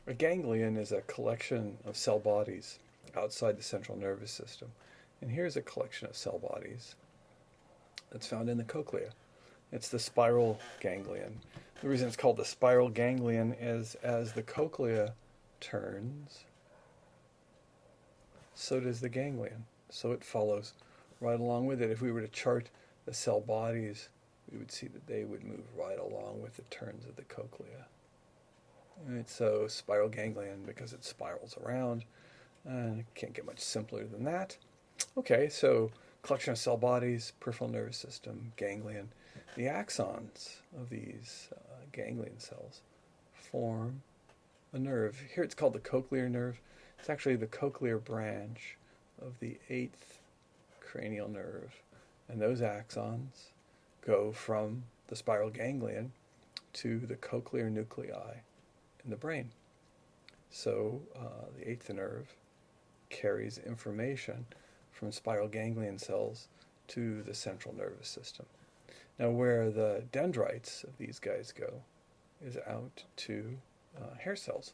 A ganglion is a collection of cell bodies outside the central nervous system. And here's a collection of cell bodies that's found in the cochlea. It's the spiral ganglion. The reason it's called the spiral ganglion is as the cochlea turns, so does the ganglion. So it follows right along with it. If we were to chart the cell bodies, we would see that they would move right along with the turns of the cochlea. And it's so spiral ganglion because it spirals around, and it can't get much simpler than that. Okay, so collection of cell bodies, peripheral nervous system, ganglion. The axons of these ganglion cells form a nerve. Here it's called the cochlear nerve. It's actually the cochlear branch of the 8th cranial nerve. And those axons go from the spiral ganglion to the cochlear nuclei in the brain. So the 8th nerve carries information from spiral ganglion cells to the central nervous system. Now where the dendrites of these guys go is out to hair cells.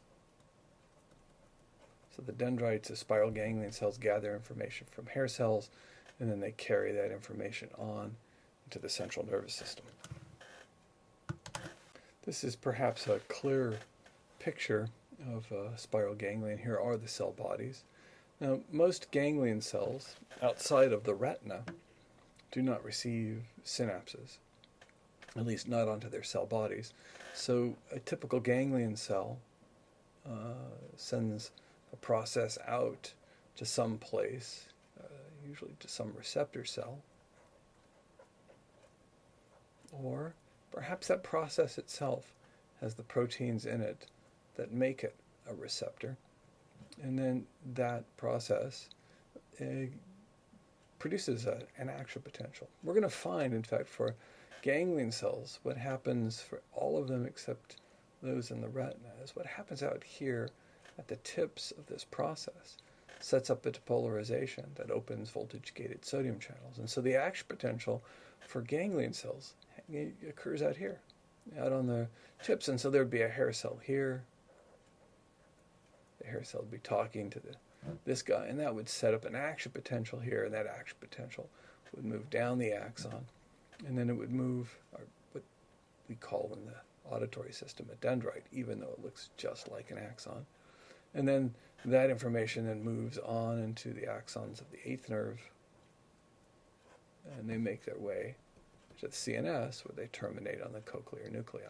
So the dendrites of spiral ganglion cells gather information from hair cells, and then they carry that information on into the central nervous system. This is perhaps a clear picture of spiral ganglion. Here are the cell bodies. Now, most ganglion cells outside of the retina do not receive synapses, at least not onto their cell bodies. So a typical ganglion cell sends a process out to some place, usually to some receptor cell, or perhaps that process itself has the proteins in it that make it a receptor, and then that process produces an action potential. We're going to find, in fact, for ganglion cells, what happens for all of them except those in the retina is what happens out here at the tips of this process sets up a depolarization that opens voltage-gated sodium channels. And so the action potential for ganglion cells occurs out here, out on the tips. And so there would be a hair cell here. The hair cell would be talking to this guy, and that would set up an action potential here, and that action potential would move down the axon, and then it would move, or what we call in the auditory system a dendrite, even though it looks just like an axon. And then that information then moves on into the axons of the 8th nerve, and they make their way to the CNS, where they terminate on the cochlear nuclei.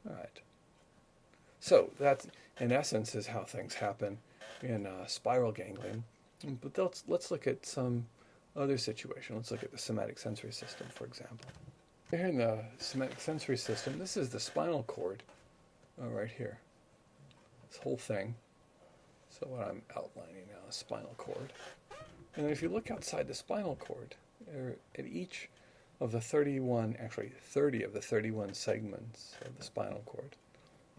All right. So that, in essence, is how things happen in spiral ganglion. But let's look at some other situation. Let's look at the somatic sensory system, for example. Here in the somatic sensory system, this is the spinal cord right here. This whole thing. So what I'm outlining now is spinal cord. And if you look outside the spinal cord, at each of the 30 of the 31 segments of the spinal cord,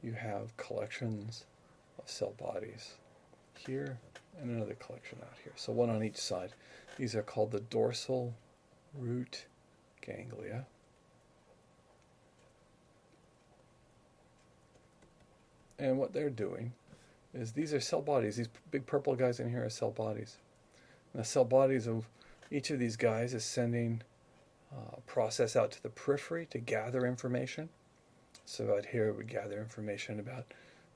you have collections of cell bodies here and another collection out here. So one on each side. These are called the dorsal root ganglia. And what they're doing is these are cell bodies. These big purple guys in here are cell bodies. And the cell bodies of each of these guys is sending a process out to the periphery to gather information. So out here we gather information about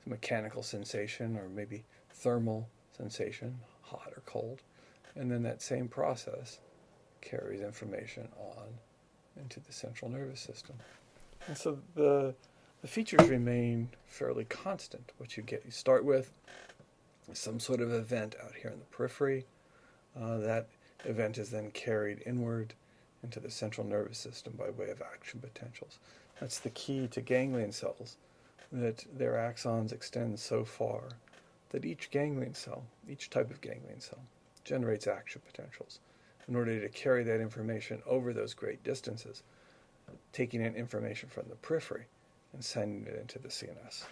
mechanical sensation or maybe thermal sensation, hot or cold. And then that same process carries information on into the central nervous system. And so the features remain fairly constant. What you start with is some sort of event out here in the periphery. That event is then carried inward into the central nervous system by way of action potentials. That's the key to ganglion cells, that their axons extend so far that each ganglion cell, each type of ganglion cell, generates action potentials in order to carry that information over those great distances, taking in information from the periphery and sending it into the CNS.